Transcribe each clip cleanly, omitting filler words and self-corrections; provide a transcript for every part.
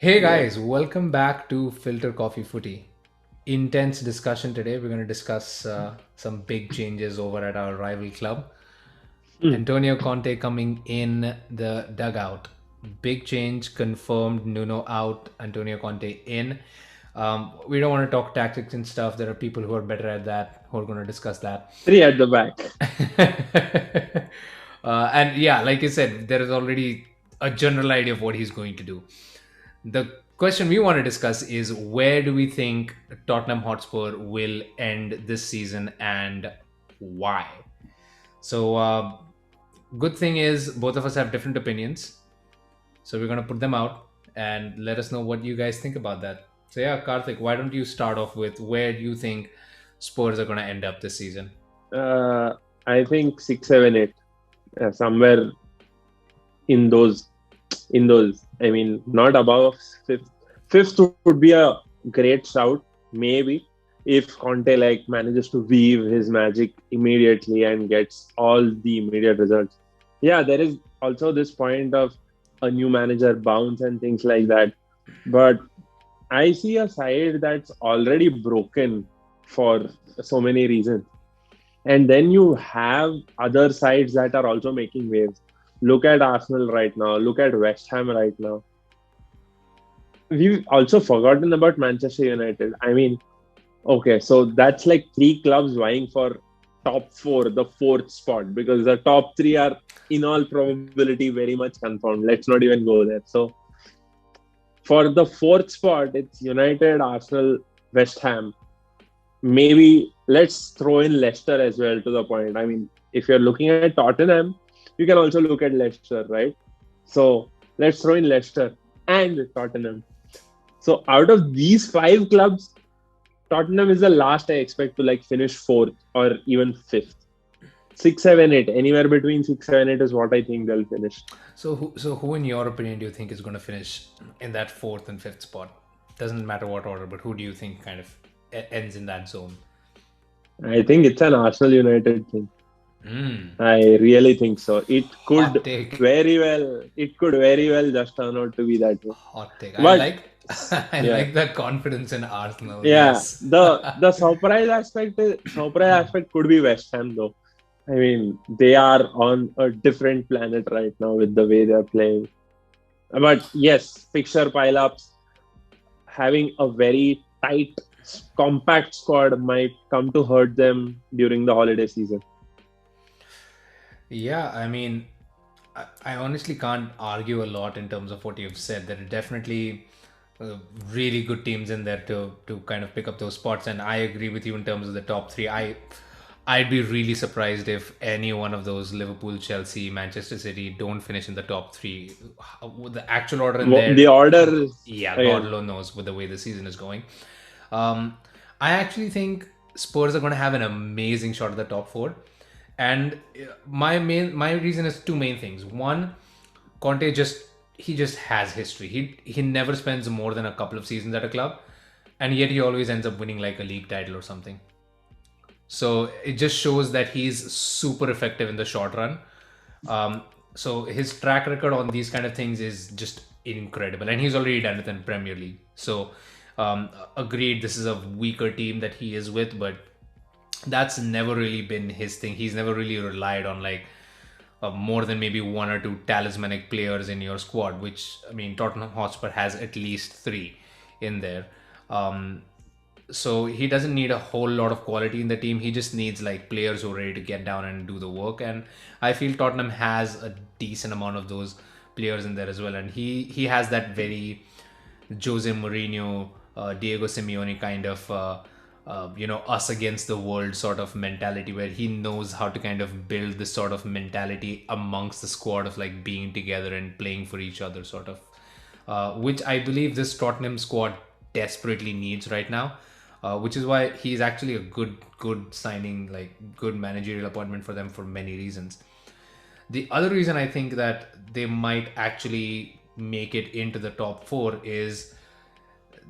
Hey Yeah. guys, welcome back to Filter Coffee Footy. Intense discussion today. We're going to discuss some big changes over at our rival club. Hmm. Antonio Conte coming in the dugout. Big change confirmed. Nuno out, Antonio Conte in. We don't want to talk tactics and stuff. There are people who are better at that who are going to discuss that. Three at the back. And yeah, like you said, there is already a general idea of what he's going to do. The question we want to discuss is where do we think Tottenham Hotspur will end this season and why? So, good thing is both of us have different opinions. So, we're going to put them out and let us know what you guys think about that. So, yeah, Karthik, why don't you start off with where do you think Spurs are going to end up this season? Uh, I think 6, 7, 8, somewhere in those. I mean, not above fifth. Fifth would be a great shout, maybe if Conte like manages to weave his magic immediately and gets all the immediate results. Yeah, there is also this point of a new manager bounce and things like that. But I see a side that's already broken for so many reasons. And then you have other sides that are also making waves. Look at Arsenal right now. Look at West Ham right now. We've also forgotten about Manchester United. I mean, okay, so that's like three clubs vying for top four, the fourth spot, because the top three are in all probability very much confirmed. Let's not even go there. So for the fourth spot, it's United, Arsenal, West Ham. Maybe let's throw in Leicester as well to the point. I mean, if you're looking at Tottenham, you can also look at Leicester, right? So let's throw in Leicester and Tottenham. So out of these five clubs, Tottenham is the last I expect to like finish fourth or even fifth. 6, 7, 8, anywhere between 6, 7, 8 is what I think they'll finish. So who, in your opinion, do you think is going to finish in that fourth and fifth spot? Doesn't matter what order, but who do you think kind of ends in that zone? I think it's an Arsenal United thing. Mm, I really think so. hot take. It could very well just turn out to be that way. Hot take. I But like. I yeah, like the confidence in Arsenal. yeah. Yes. The surprise aspect could be West Ham though. I mean, they are on a different planet right now with the way they're playing. But yes, fixture pile-ups, having a very tight, compact squad might come to hurt them during the holiday season. Yeah, I mean, I honestly can't argue a lot in terms of what you've said. There are definitely really good teams in there to kind of pick up those spots, and I agree with you in terms of the top three. I'd be really surprised if any one of those Liverpool, Chelsea, Manchester City don't finish in the top three. The actual order in The there, order is yeah, God again. alone knows with the way the season is going. Um, I actually think Spurs are going to have an amazing shot at the top four, and my reason is two main things. One, Conte just has history. He never spends more than a couple of seasons at a club, and yet he always ends up winning like a league title or something. So it just shows that he's super effective in the short run. So his track record on these kind of things is just incredible, and he's already done it in Premier League. So agreed, this is a weaker team that he is with, but that's never really been his thing. He's never really relied on like more than maybe one or two talismanic players in your squad, which I mean Tottenham Hotspur has at least three in there. Um, so he doesn't need a whole lot of quality in the team. He just needs like players who are ready to get down and do the work. And I feel Tottenham has a decent amount of those players in there as well. And he has that very Jose Mourinho, Diego Simeone kind of us against the world sort of mentality, where he knows how to kind of build this sort of mentality amongst the squad of like being together and playing for each other, sort of, which I believe this Tottenham squad desperately needs right now. Which is why he's actually a good signing, like good managerial appointment for them for many reasons. The other reason I think that they might actually make it into the top four is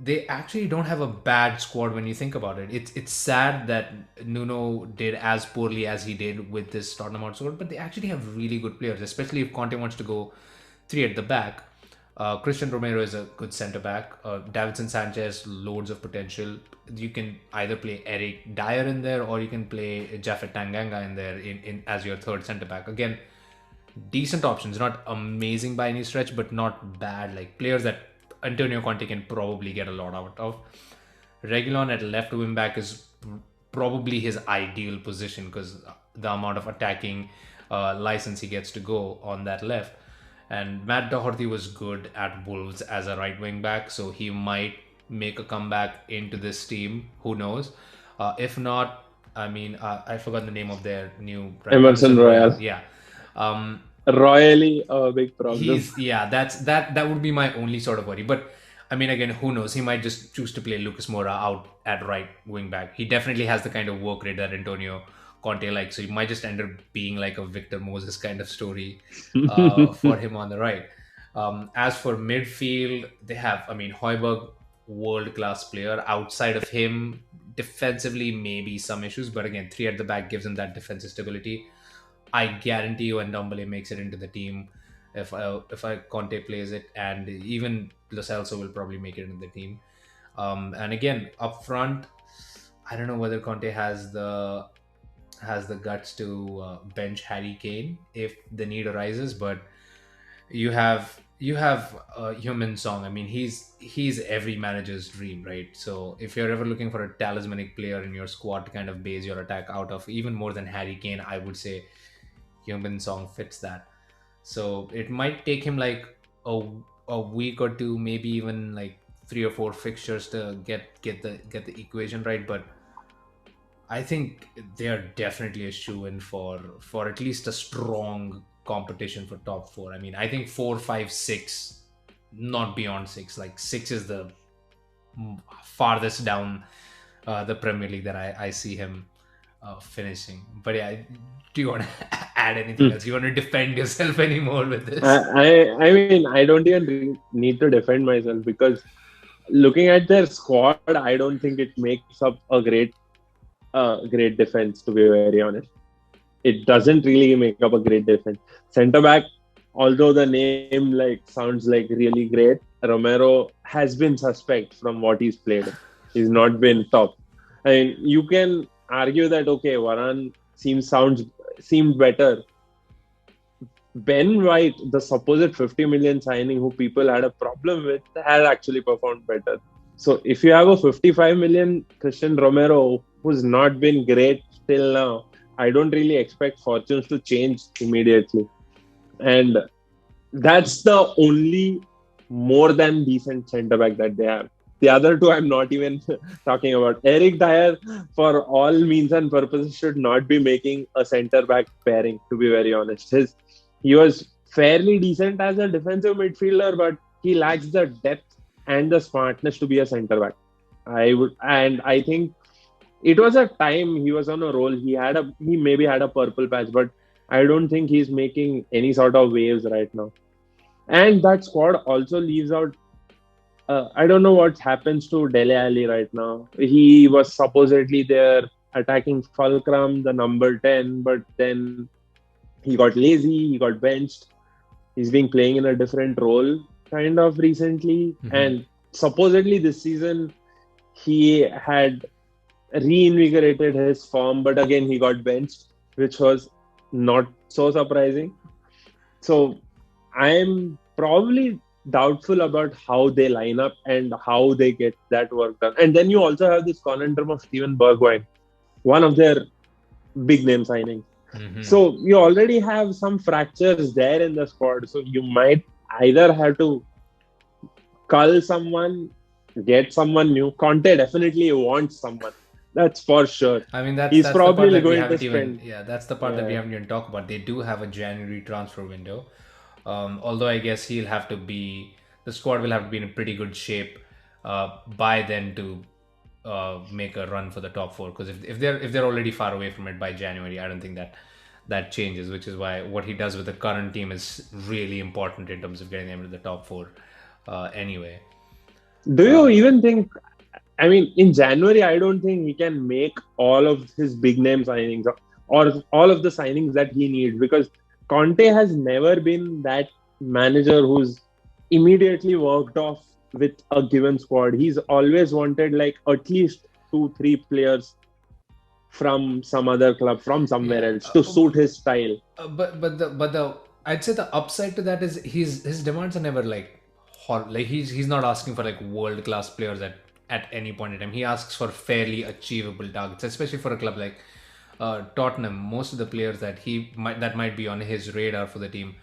they actually don't have a bad squad when you think about it. It's sad that Nuno did as poorly as he did with this Tottenham squad, but they actually have really good players, especially if Conte wants to go three at the back. Christian Romero is a good centre back. Davinson Sanchez, loads of potential. You can either play Eric Dyer in there, or you can play Japhet Tanganga in there in as your third centre back. Again, decent options, not amazing by any stretch, but not bad. Like players that Antonio Conte can probably get a lot out of. Reguilon at left wing back is probably his ideal position because the amount of attacking license he gets to go on that left. And Matt Doherty was good at Wolves as a right wing back, so he might make a comeback into this team. Who knows? If not, I mean, I forgot the name of their new Emerson Royal. Yeah. Um, Royally a big problem. that would be my only sort of worry. But I mean, again, who knows? He might just choose to play Lucas Moura out at right wing back. He definitely has the kind of work rate that Antonio Conte likes, so he might just end up being like a Victor Moses kind of story for him on the right. As for midfield, they have, I mean, Højbjerg, world class player. Outside of him, defensively, maybe some issues, but again, three at the back gives him that defensive stability. I guarantee you, Ndombele makes it into the team if I Conte plays it, and even Lo Celso will probably make it into the team. And again, up front, I don't know whether Conte has the guts to bench Harry Kane if the need arises, but you have Heung-min Son. I mean, he's every manager's dream, right? So if you're ever looking for a talismanic player in your squad to kind of base your attack out of, even more than Harry Kane, I would say Heung-min Son fits that. So it might take him like a week or two, maybe even like 3 or 4 fixtures to get the equation right, but I think they are definitely a shoe-in for at least a strong competition for top four. I mean, I think 4, 5, 6, not beyond 6. Like 6 is the farthest down the Premier League that I see him finishing. But yeah, do you want to add anything else? You want to defend yourself anymore with this? I mean, I don't even need to defend myself because looking at their squad, I don't think it makes up a great defense, to be very honest. It doesn't really make up a great defense. Centre back, although the name like sounds like really great, Romero has been suspect from what he's played. He's not been top. I mean, you can argue that okay, Varane seemed better. Ben White, the supposed 50 million signing who people had a problem with, has actually performed better. So if you have a 55 million Christian Romero who's not been great till now, I don't really expect fortunes to change immediately. And that's the only more than decent centre back that they have. The other two I'm not even talking about. Eric Dyer, for all means and purposes, should not be making a centre back pairing, to be very honest. He was fairly decent as a defensive midfielder, but he lacks the depth and the smartness to be a centre back. I think it was a time he was on a roll. He maybe had a purple patch, but I don't think he's making any sort of waves right now. And that squad also leaves out. I don't know what happens to Dele Alli right now. He was supposedly there attacking Fulcrum, the number 10, but then he got lazy, he got benched. He's been playing in a different role kind of recently. Mm-hmm. And supposedly this season, he had reinvigorated his form, but again, he got benched, which was not so surprising. So I'm probably doubtful about how they line up and how they get that work done. And then you also have this conundrum of Steven Bergwijn, one of their big name signings. Mm-hmm. So you already have some fractures there in the squad. So you might either have to cull someone, get someone new. Conte definitely wants someone. That's for sure. I mean, that's probably going to spend. That's the part that we haven't even talked about. They do have a January transfer window. Although I guess the squad will have to be in pretty good shape by then to make a run for the top four. Because if they're already far away from it by January, I don't think that changes. Which is why what he does with the current team is really important in terms of getting them to the top four. Anyway, do you even think? I mean, in January, I don't think he can make all of his big name signings or all of the signings that he needs, because Conte has never been that manager who's immediately worked off with a given squad. He's always wanted like at least 2, 3 players from some other club, from somewhere Yeah, else to suit his style. but the I'd say the upside to that is his demands are never like like he's not asking for like world class players at any point in time. He asks for fairly achievable targets, especially for a club like Tottenham. Most of the players that might be on his radar for the team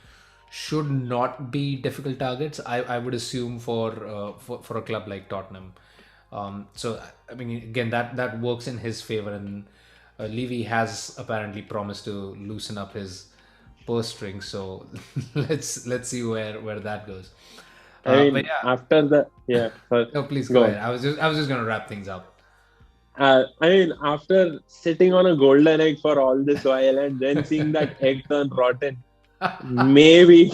should not be difficult targets. I would assume for a club like Tottenham. So I mean, again, that works in his favor, and Levy has apparently promised to loosen up his purse strings. So let's see where that goes. I But mean, yeah, after the yeah, no, please go go ahead. on. I was just gonna wrap things up. I mean, after sitting on a golden egg for all this while and then seeing that egg turn rotten, maybe,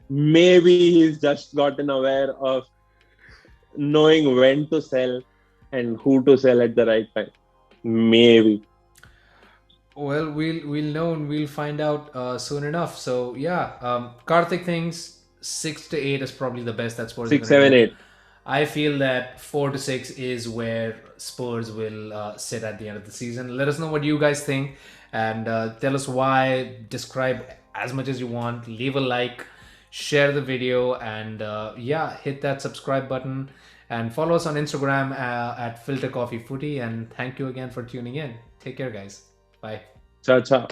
maybe he's just gotten aware of knowing when to sell and who to sell at the right time. Maybe Well, we'll know and we'll find out soon enough. So yeah, Karthik thinks 6 to 8 is probably the best that Spurs are six, going to seven, do. eight. I feel that 4 to 6 is where Spurs will sit at the end of the season. Let us know what you guys think and tell us why. Describe as much as you want. Leave a like, share the video, and yeah, hit that subscribe button and follow us on Instagram at Filter Coffee Footy. And thank you again for tuning in. Take care, guys. Bye. Ciao, ciao.